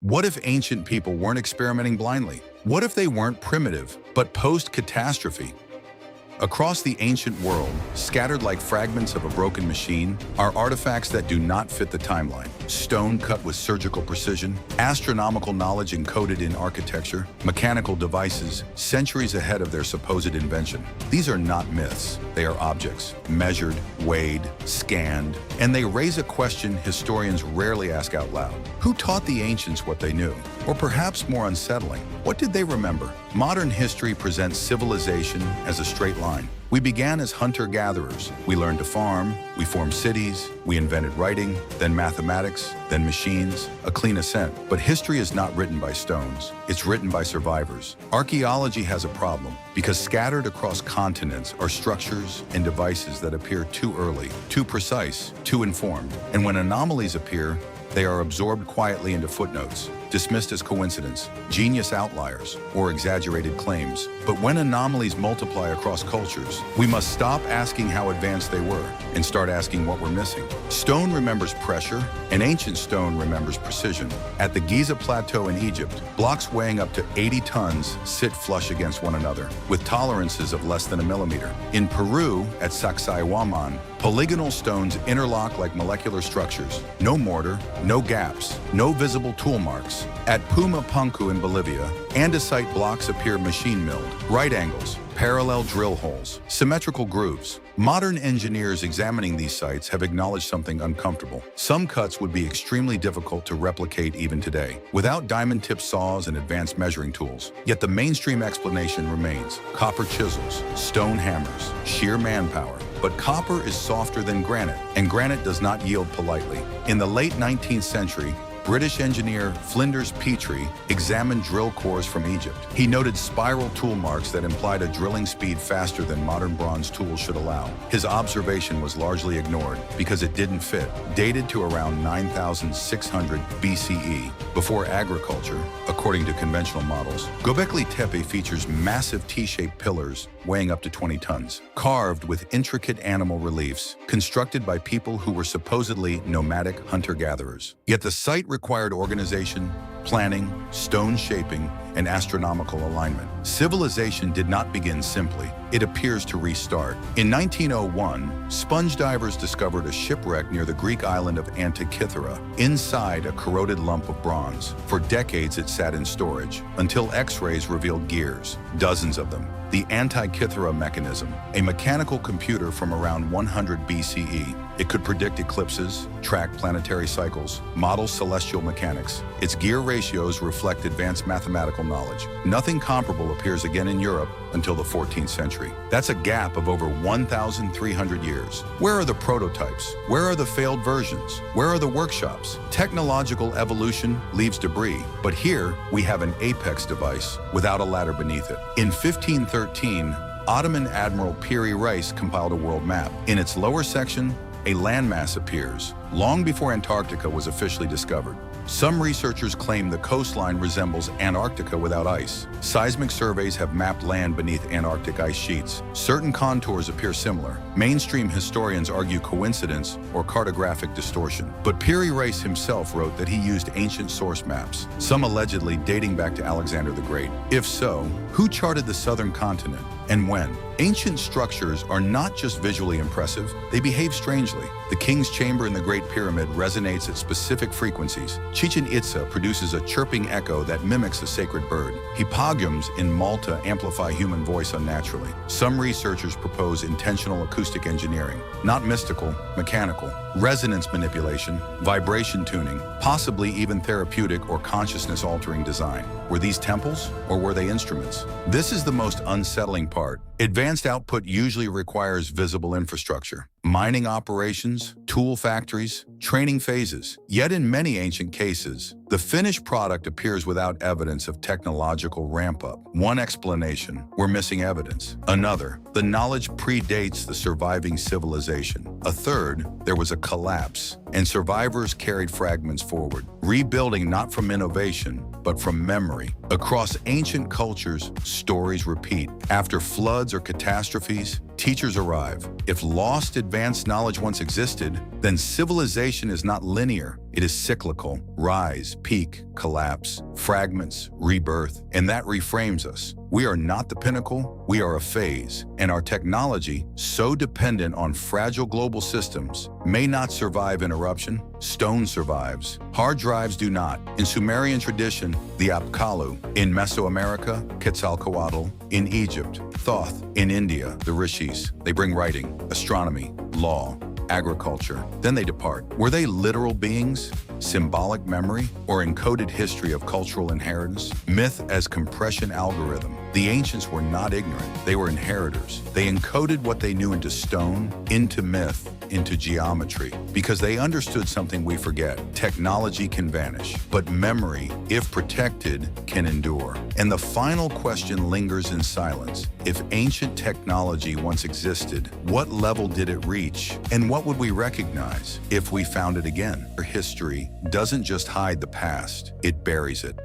What if ancient people weren't experimenting blindly? What if they weren't primitive, but post-catastrophe? Across the ancient world, scattered like fragments of a broken machine, are artifacts that do not fit the timeline. Stone cut with surgical precision, astronomical knowledge encoded in architecture, mechanical devices centuries ahead of their supposed invention. These are not myths, they are objects, measured, weighed, scanned, and they raise a question historians rarely ask out loud. Who taught the ancients what they knew? Or perhaps more unsettling, what did they remember? Modern history presents civilization as a straight line. We began as hunter-gatherers. We learned to farm, we formed cities, we invented writing, then mathematics, then machines, a clean ascent. But history is not written by stones. It's written by survivors. Archaeology has a problem because scattered across continents are structures and devices that appear too early, too precise, too informed. And when anomalies appear, they are absorbed quietly into footnotes, dismissed as coincidence, genius outliers, or exaggerated claims. But when anomalies multiply across cultures, we must stop asking how advanced they were and start asking what we're missing. Stone remembers pressure, and ancient stone remembers precision. At the Giza Plateau in Egypt, blocks weighing up to 80 tons sit flush against one another, with tolerances of less than a millimeter. In Peru, at Sacsayhuaman, polygonal stones interlock like molecular structures. No mortar, no gaps, no visible tool marks. At Pumapunku in Bolivia, andesite blocks appear machine-milled, right angles, parallel drill holes, symmetrical grooves. Modern engineers examining these sites have acknowledged something uncomfortable. Some cuts would be extremely difficult to replicate even today, without diamond-tipped saws and advanced measuring tools. Yet the mainstream explanation remains: copper chisels, stone hammers, sheer manpower. But copper is softer than granite, and granite does not yield politely. In the late 19th century, British engineer Flinders Petrie examined drill cores from Egypt. He noted spiral tool marks that implied a drilling speed faster than modern bronze tools should allow. His observation was largely ignored because it didn't fit, dated to around 9,600 BCE, before agriculture, according to conventional models. Göbekli Tepe features massive T-shaped pillars weighing up to 20 tons, carved with intricate animal reliefs, constructed by people who were supposedly nomadic hunter-gatherers. Yet the site required organization, planning, stone shaping, and astronomical alignment. Civilization did not begin simply. It appears to restart. In 1901, sponge divers discovered a shipwreck near the Greek island of Antikythera, inside a corroded lump of bronze. For decades it sat in storage, until X-rays revealed gears, dozens of them. The Antikythera mechanism, a mechanical computer from around 100 BCE. It could predict eclipses, track planetary cycles, model celestial mechanics. Its gear ratios reflect advanced mathematical knowledge. Nothing comparable appears again in Europe until the 14th century. That's a gap of over 1,300 years. Where are the prototypes? Where are the failed versions? Where are the workshops? Technological evolution leaves debris, but here we have an apex device without a ladder beneath it. In 1513, Ottoman Admiral Piri Reis compiled a world map. In its lower section, a landmass appears, long before Antarctica was officially discovered. Some researchers claim the coastline resembles Antarctica without ice. Seismic surveys have mapped land beneath Antarctic ice sheets. Certain contours appear similar. Mainstream historians argue coincidence or cartographic distortion. But Piri Reis himself wrote that he used ancient source maps, some allegedly dating back to Alexander the Great. If so, who charted the southern continent and when? Ancient structures are not just visually impressive, they behave strangely. The King's Chamber in the Great Pyramid resonates at specific frequencies. Chichen Itza produces a chirping echo that mimics a sacred bird. Hippogams in Malta amplify human voice unnaturally. Some researchers propose intentional acoustic engineering, not mystical, mechanical. Resonance manipulation, vibration tuning, possibly even therapeutic or consciousness-altering design. Were these temples or were they instruments? This is the most unsettling part. Advanced output usually requires visible infrastructure. Mining operations, tool factories, training phases. Yet in many ancient cases, the finished product appears without evidence of technological ramp-up. One explanation, we're missing evidence. Another, the knowledge predates the surviving civilization. A third, there was a collapse, and survivors carried fragments forward, rebuilding not from innovation, but from memory. Across ancient cultures, stories repeat. After floods or catastrophes, teachers arrive. If lost advanced knowledge once existed, then civilization is not linear, It is cyclical: rise, peak, collapse, fragments, rebirth, and that reframes us. We are not the pinnacle, we are a phase, and our technology, so dependent on fragile global systems, may not survive interruption. Stone survives. Hard drives do not. In Sumerian tradition, the Apkallu. In Mesoamerica, Quetzalcoatl. In Egypt, Thoth. In India, the Rishis. They bring writing, astronomy, law, agriculture. Then they depart. Were they literal beings, symbolic memory, or encoded history of cultural inheritance? Myth as compression algorithm. The ancients were not ignorant. They were inheritors. They encoded what they knew into stone, into myth, into geometry, because they understood something we forget. Technology can vanish, but memory, if protected, can endure. And the final question lingers in silence. If ancient technology once existed, what level did it reach? And what would we recognize if we found it again? Our history doesn't just hide the past, it buries it.